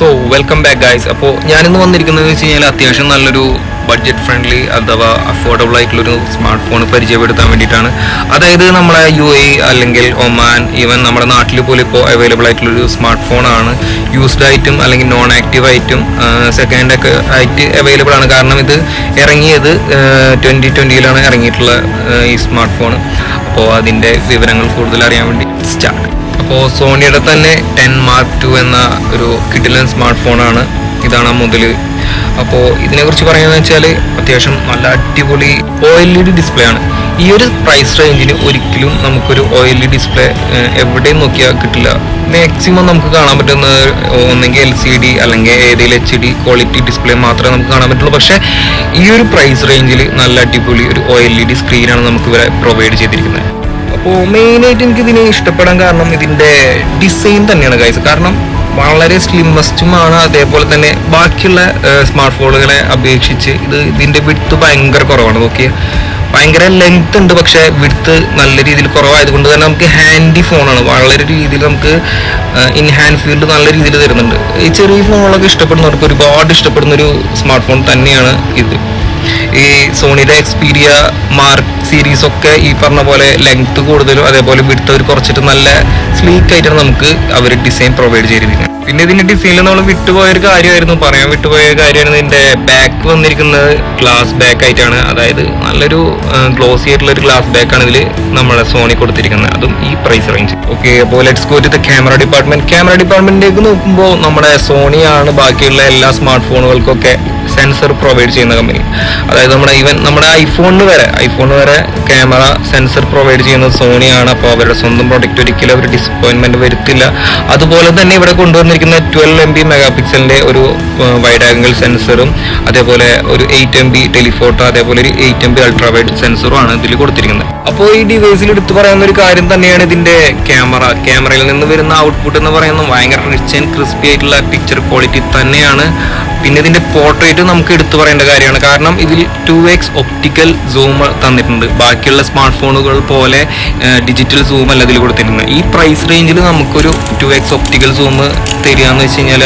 So welcome back guys. അപ്പോൾ ഞാനിന്ന് വന്നിരിക്കുന്നത് വെച്ച് കഴിഞ്ഞാൽ അത്യാവശ്യം നല്ലൊരു ബഡ്ജറ്റ് ഫ്രണ്ട്ലി അഥവാ അഫോർഡബിൾ ആയിട്ടുള്ളൊരു സ്മാർട്ട് ഫോൺ പരിചയപ്പെടുത്താൻ വേണ്ടിയിട്ടാണ്. അതായത് നമ്മളെ UAE അല്ലെങ്കിൽ ഒമാൻ, ഈവൻ നമ്മുടെ നാട്ടിൽ പോലും ഇപ്പോൾ അവൈലബിൾ ആയിട്ടുള്ളൊരു സ്മാർട്ട് ഫോണാണ്. യൂസ്ഡ് ആയിട്ടും അല്ലെങ്കിൽ നോൺ ആക്റ്റീവ് ആയിട്ടും സെക്കൻഡ് ഒക്കെ ആയിട്ട് അവൈലബിൾ ആണ്. കാരണം ഇത് ഇറങ്ങിയത് 2020 ഇറങ്ങിയിട്ടുള്ള ഈ സ്മാർട്ട് ഫോൺ. അപ്പോൾ അതിൻ്റെ വിവരങ്ങൾ കൂടുതൽ അറിയാൻ വേണ്ടി സ്റ്റാർട്ട്. അപ്പോൾ സോണിയുടെ തന്നെ 10 Mark II എന്ന ഒരു കിഡിലൻ സ്മാർട്ട് ഫോണാണ്. ഇതാണ് ആ മുതൽ. അപ്പോൾ ഇതിനെക്കുറിച്ച് പറയുകയെന്ന് വെച്ചാൽ അത്യാവശ്യം നല്ല അടിപൊളി OLED ഡിസ്പ്ലേ ആണ്. ഈ ഒരു പ്രൈസ് റേഞ്ചിന് ഒരിക്കലും നമുക്കൊരു OLED ഡിസ്പ്ലേ എവിടെയും നോക്കിയാൽ കിട്ടില്ല. മാക്സിമം നമുക്ക് കാണാൻ പറ്റുന്ന ഒന്നെങ്കിൽ LCD അല്ലെങ്കിൽ ഏതെങ്കിലും HD ക്വാളിറ്റി ഡിസ്പ്ലേ മാത്രമേ നമുക്ക് കാണാൻ പറ്റുള്ളൂ. പക്ഷേ ഈ ഒരു പ്രൈസ് റേഞ്ചിൽ നല്ല അടിപൊളി ഒരു OLED സ്ക്രീനാണ് നമുക്ക് ഇവരെ പ്രൊവൈഡ് ചെയ്തിരിക്കുന്നത്. അപ്പോൾ മെയിനായിട്ട് എനിക്കിതിനെ ഇഷ്ടപ്പെടാൻ കാരണം ഇതിൻ്റെ ഡിസൈൻ തന്നെയാണ് ഗൈസ്. കാരണം വളരെ സ്ലിമ്മസ്റ്റുമാണ്. അതേപോലെ തന്നെ ബാക്കിയുള്ള സ്മാർട്ട് ഫോണുകളെ അപേക്ഷിച്ച് ഇതിൻ്റെ വിഡ്ത്ത് ഭയങ്കര കുറവാണ്. നോക്കിയാൽ ഭയങ്കര ലെങ്ത് ഉണ്ട്, പക്ഷേ വിഡ്ത്ത് നല്ല രീതിയിൽ കുറവായതുകൊണ്ട് തന്നെ നമുക്ക് ഹാൻഡി ഫോണാണ്. വളരെ രീതിയിൽ നമുക്ക് ഇൻ ഹാൻഡ് ഫീൽഡ് നല്ല രീതിയിൽ തരുന്നുണ്ട്. ഈ ചെറിയ ഫോണുകളൊക്കെ ഇഷ്ടപ്പെടുന്നവർക്ക് ഒരുപാട് ഇഷ്ടപ്പെടുന്നൊരു സ്മാർട്ട് ഫോൺ തന്നെയാണ് ഇത്. ഈ സോണിയുടെ എക്സ്പീരിയ മാർക്ക് സീരീസ് ഒക്കെ ഈ പറഞ്ഞ പോലെ ലെങ്ത് കൂടുതലും അതേപോലെ വിഡ്ത്ത് അവർ കുറച്ചിട്ട് നല്ല സ്ലീക്ക് ആയിട്ടാണ് നമുക്ക് അവർ ഡിസൈൻ പ്രൊവൈഡ് ചെയ്തിരിക്കുന്നത്. പിന്നെ ഇതിന്റെ ഡിസൈനിൽ നമ്മൾ പറയാൻ വിട്ടുപോയ കാര്യമാണ് ഇതിന്റെ ബാക്ക് വന്നിരിക്കുന്നത് ഗ്ലാസ് ബാക്ക് ആയിട്ടാണ്. അതായത് നല്ലൊരു ഗ്ലോസി ആയിട്ടുള്ള ഒരു ഗ്ലാസ് ബാക്കാണ് ഇതിൽ നമ്മുടെ സോണി കൊടുത്തിരിക്കുന്നത്, അതും ഈ പ്രൈസ് റേഞ്ച്. ഓക്കെ, അപ്പോൾ let's go to the camera ഡിപ്പാർട്ട്മെന്റിലേക്ക് നോക്കുമ്പോൾ നമ്മുടെ സോണിയാണ് ബാക്കിയുള്ള എല്ലാ സ്മാർട്ട് ഫോണുകൾക്കൊക്കെ സെൻസർ പ്രൊവൈഡ് ചെയ്യുന്ന കമ്പനി. അതായത് നമ്മുടെ ഐഫോണിന് വരെ ക്യാമറ സെൻസർ പ്രൊവൈഡ് ചെയ്യുന്നത് സോണിയാണ്. അപ്പോൾ അവരുടെ സ്വന്തം പ്രൊഡക്റ്റ് ഒരിക്കലും അവർ ഡിസപ്പോയിൻമെന്റ് വരുത്തില്ല. അതുപോലെ തന്നെ ഇവിടെ കൊണ്ടുവന്നിരിക്കുന്ന 12 MP മെഗാപിക്സലിന്റെ ഒരു വൈഡ് ആംഗിൾ സെൻസറും അതേപോലെ ഒരു 8 MB ടെലിഫോട്ടോ അതേപോലെ ഒരു 8 MB അൾട്രാ വൈഡ് സെൻസറും ആണ് ഇതിൽ കൊടുത്തിരിക്കുന്നത്. അപ്പോൾ ഈ ഡിവൈസിൽ എടുത്തു പറയുന്ന ഒരു കാര്യം തന്നെയാണ് ഇതിന്റെ ക്യാമറയിൽ നിന്ന് വരുന്ന ഔട്ട്പുട്ട് എന്ന് പറയുന്നത് ഭയങ്കര റിച്ച് ആൻഡ് ക്രിസ്പി ആയിട്ടുള്ള പിക്ചർ ക്വാളിറ്റി തന്നെയാണ്. പിന്നെ ഇതിന്റെ പോർട്രേറ്റ് നമുക്ക് എടുത്തു പറയേണ്ട കാര്യമാണ്. കാരണം ഇതിൽ 2x ഒപ്റ്റിക്കൽ സൂം തന്നിട്ടുണ്ട്. ബാക്കിയുള്ള സ്മാർട്ട് ഫോണുകൾ പോലെ ഡിജിറ്റൽ സൂം അല്ല ഇതിൽ കൊടുത്തിരുന്നത്. ഈ പ്രൈസ് റേഞ്ചിൽ നമുക്കൊരു 2x ഒപ്റ്റിക്കൽ സൂം തരിക എന്ന് വെച്ച് കഴിഞ്ഞാൽ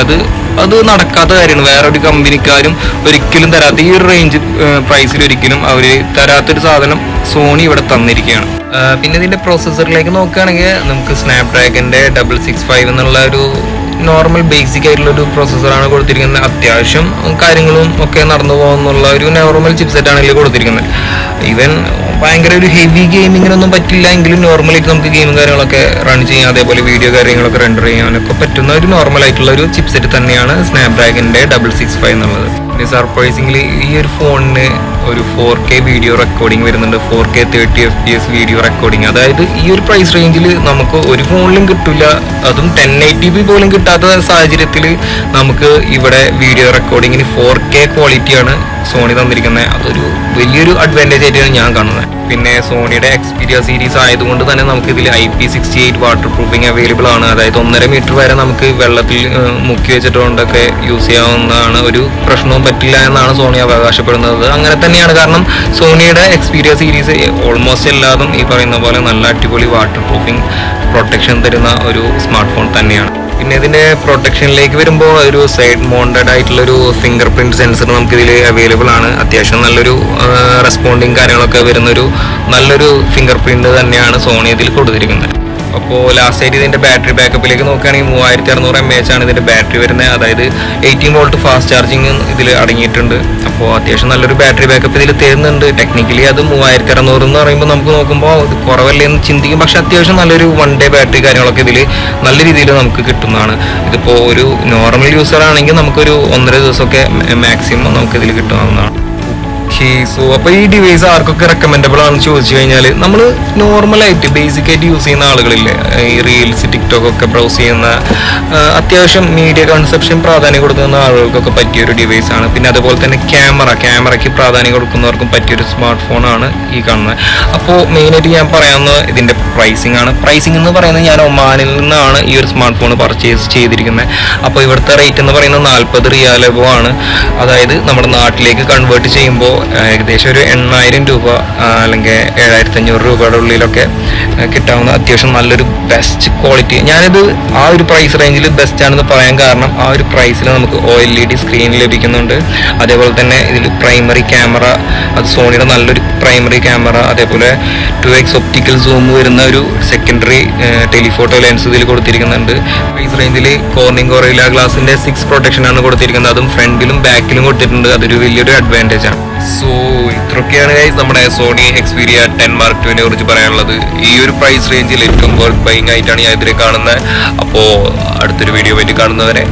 അത് നടക്കാത്ത കാര്യമാണ്. വേറെ ഒരു കമ്പനിക്കാരും ഒരിക്കലും തരാത്ത ഈ ഒരു റേഞ്ച് പ്രൈസിൽ ഒരിക്കലും അവർ തരാത്തൊരു സാധനം സോണി ഇവിടെ തന്നിരിക്കുകയാണ്. പിന്നെ ഇതിന്റെ പ്രോസസ്സറിലേക്ക് നോക്കുകയാണെങ്കിൽ നമുക്ക് സ്നാപ്ഡ്രാഗന്റെ 665 എന്നുള്ള ഒരു നോർമൽ ബേസിക് ആയിട്ടുള്ള ഒരു പ്രോസസ്സറാണ് കൊടുത്തിരിക്കുന്നത്. അത്യാവശ്യം കാര്യങ്ങളും ഒക്കെ നടന്നു പോകുന്നുള്ള ഒരു നോർമൽ ചിപ്സെറ്റ് ആണ് ഇതിൽ കൊടുത്തിരിക്കുന്നത്. ഈവൻ ഭയങ്കര ഒരു ഹെവി ഗെയിമിങ്ങിനൊന്നും പറ്റില്ല എങ്കിലും നോർമലായിട്ട് നമുക്ക് ഗെയിമും കാര്യങ്ങളൊക്കെ റൺ ചെയ്യാം, അതേപോലെ വീഡിയോ കാര്യങ്ങളൊക്കെ റെൻഡർ ചെയ്യാനൊക്കെ പറ്റുന്ന ഒരു നോർമൽ ആയിട്ടുള്ള ഒരു ചിപ്സെറ്റ് തന്നെയാണ് സ്നാപ്ഡ്രാഗന്റെ 665 എന്നുള്ളത്. പിന്നെ സർപ്രൈസിംഗ്ലി ഈ ഒരു ഫോണിന് ഒരു 4K വീഡിയോ റെക്കോർഡിംഗ് വരുന്നുണ്ട്. 4K 30 FPS video recording. അതായത് ഈ ഒരു പ്രൈസ് റേഞ്ചിൽ നമുക്ക് ഒരു ഫോണിലും കിട്ടില്ല. അതും 1080p പോലും കിട്ടാത്ത സാഹചര്യത്തിൽ നമുക്ക് ഇവിടെ വീഡിയോ റെക്കോർഡിങ്ങിന് 4K ക്വാളിറ്റിയാണ് സോണി തന്നിരിക്കുന്നത്. അതൊരു വലിയൊരു അഡ്വാൻറ്റേജ് ആയിട്ടാണ് ഞാൻ കാണുന്നത്. പിന്നെ സോണിയുടെ എക്സ്പീരിയ സീരീസ് ആയതുകൊണ്ട് തന്നെ നമുക്ക് ഇതിൽ IP68 വാട്ടർ പ്രൂഫിംഗ് അവൈലബിൾ ആണ്. അതായത് 1.5 മീറ്റർ വരെ നമുക്ക് വെള്ളത്തിൽ മുക്കി വെച്ചിട്ടുകൊണ്ടൊക്കെ യൂസ് ചെയ്യാവുന്നതാണ്. ഒരു പ്രശ്നവും പറ്റില്ല എന്നാണ് സോണി അവകാശപ്പെടുന്നത്. അങ്ങനെ തന്നെയാണ്. കാരണം സോണിയുടെ എക്സ്പീരിയ സീരീസ് ഓൾമോസ്റ്റ് എല്ലാതും ഈ പറയുന്ന പോലെ നല്ല അടിപൊളി വാട്ടർ പ്രൂഫിംഗ് പ്രൊട്ടക്ഷൻ തരുന്ന ഒരു സ്മാർട്ട് ഫോൺ തന്നെയാണ്. പിന്നെ ഇതിന്റെ പ്രൊട്ടക്ഷനിലേക്ക് വരുമ്പോൾ ഒരു സൈഡ് മൗണ്ടഡ് ആയിട്ടുള്ളൊരു ഫിംഗർ പ്രിന്റ് സെൻസർ നമുക്ക് ഇതിൽ അവൈലബിൾ ആണ്. അത്യാവശ്യം നല്ലൊരു റെസ്പോണ്ടിങ് കാര്യങ്ങളൊക്കെ വരുന്നൊരു നല്ലൊരു ഫിംഗർ പ്രിന്റ് തന്നെയാണ് സോണി ഇതിൽ കൊടുത്തിരിക്കുന്നത്. അപ്പോൾ ലാസ്റ്റ് ആയിട്ട് ഇതിന്റെ ബാറ്ററി ബാക്കപ്പിലേക്ക് നോക്കുകയാണെങ്കിൽ 3600 mAh ആണ് ഇതിന്റെ ബാറ്ററി വരുന്നത്. അതായത് 18 വോൾട്ട് ഫാസ്റ്റ് ചാർജിങ് ഇതിൽ അടങ്ങിയിട്ടുണ്ട്. അപ്പോൾ അത്യാവശ്യം നല്ലൊരു ബാറ്ററി ബാക്കപ്പ് ഇതിൽ തരുന്നുണ്ട്. ടെക്നിക്കലി അത് 3600 എന്ന് പറയുമ്പോൾ നമുക്ക് നോക്കുമ്പോൾ അത് കുറവല്ലേ എന്ന് ചിന്തിക്കും. പക്ഷെ അത്യാവശ്യം നല്ലൊരു 1 ഡേ ബാറ്ററി കാര്യങ്ങളൊക്കെ ഇതിൽ നല്ല രീതിയിൽ നമുക്ക് കിട്ടുന്നതാണ്. ഇതിപ്പോൾ ഒരു നോർമൽ യൂസർ ആണെങ്കിൽ നമുക്കൊരു 1.5 ദിവസമൊക്കെ മാക്സിമം നമുക്ക് ഇതിൽ കിട്ടാവുന്നതാണ്. സോ അപ്പോൾ ഈ ഡിവൈസ് ആർക്കൊക്കെ റെക്കമെൻഡബിൾ ആണെന്ന് ചോദിച്ചു കഴിഞ്ഞാൽ നമ്മൾ നോർമലായിട്ട് ബേസിക് ആയിട്ട് യൂസ് ചെയ്യുന്ന ആളുകളില്ലേ, ഈ റീൽസ് ടിക്ടോക്ക് ഒക്കെ ബ്രൗസ് ചെയ്യുന്ന അത്യാവശ്യം മീഡിയ കൺസെപ്ഷൻ പ്രാധാന്യം കൊടുക്കുന്ന ആളുകൾക്കൊക്കെ പറ്റിയൊരു ഡിവൈസാണ്. പിന്നെ അതുപോലെ തന്നെ ക്യാമറയ്ക്ക് പ്രാധാന്യം കൊടുക്കുന്നവർക്കും പറ്റിയൊരു സ്മാർട്ട് ഫോണാണ് ഈ കാണുന്നത്. അപ്പോൾ മെയിനായിട്ട് ഞാൻ പറയാവുന്നത് ഇതിൻ്റെ പ്രൈസിംഗ് ആണ്. പ്രൈസിംഗ് എന്ന് പറയുന്നത് ഞാൻ ഒമാനിൽ നിന്നാണ് ഈ ഒരു സ്മാർട്ട് ഫോൺ പർച്ചേസ് ചെയ്തിരിക്കുന്നത്. അപ്പോൾ ഇവിടുത്തെ റേറ്റ് എന്ന് പറയുന്നത് 40 റിയാൽ ആണ്. അതായത് നമ്മുടെ നാട്ടിലേക്ക് കൺവേർട്ട് ചെയ്യുമ്പോൾ ഏകദേശം ഒരു 8000 രൂപ അല്ലെങ്കിൽ 7500 രൂപയുടെ ഉള്ളിലൊക്കെ കിട്ടാവുന്ന അത്യാവശ്യം നല്ലൊരു ബെസ്റ്റ് ക്വാളിറ്റി. ഞാനിത് ആ ഒരു പ്രൈസ് റേഞ്ചിൽ ബെസ്റ്റ് ആണെന്ന് പറയാൻ കാരണം ആ ഒരു പ്രൈസിൽ നമുക്ക് OLED സ്ക്രീൻ ലഭിക്കുന്നുണ്ട്. അതേപോലെ തന്നെ ഇതിൽ പ്രൈമറി ക്യാമറ, അത് സോണിയുടെ നല്ലൊരു പ്രൈമറി ക്യാമറ, അതേപോലെ 2x ഒപ്റ്റിക്കൽ സൂം വരുന്ന ഒരു സെക്കൻഡറി ടെലിഫോട്ടോ ലെൻസ് ഇതിൽ കൊടുത്തിരിക്കുന്നുണ്ട്. പ്രൈസ് റേഞ്ചിൽ കോർണിംഗ് ഗൊറില്ല ഗ്ലാസിന്റെ 6 പ്രൊട്ടക്ഷൻ ആണ് കൊടുത്തിരിക്കുന്നത്. അതും ഫ്രണ്ടിലും ബാക്കിലും കൊടുത്തിട്ടുണ്ട്. അതൊരു വലിയൊരു അഡ്വാൻറ്റേജ് ആണ്. സോ ഇത്രയൊക്കെയാണ് ഗൈസ് നമ്മുടെ സോണി Xperia 10 Mark II കുറിച്ച് പറയാനുള്ളത്. ഈ ഒരു പ്രൈസ് റേഞ്ചിൽ ഏറ്റവും വർത്ത് ബൈങ് ആയിട്ടാണ് ഞാൻ ഇതിനെ കാണുന്നത്. അപ്പോൾ അടുത്തൊരു വീഡിയോ വേണ്ടി കാണുന്നവരെ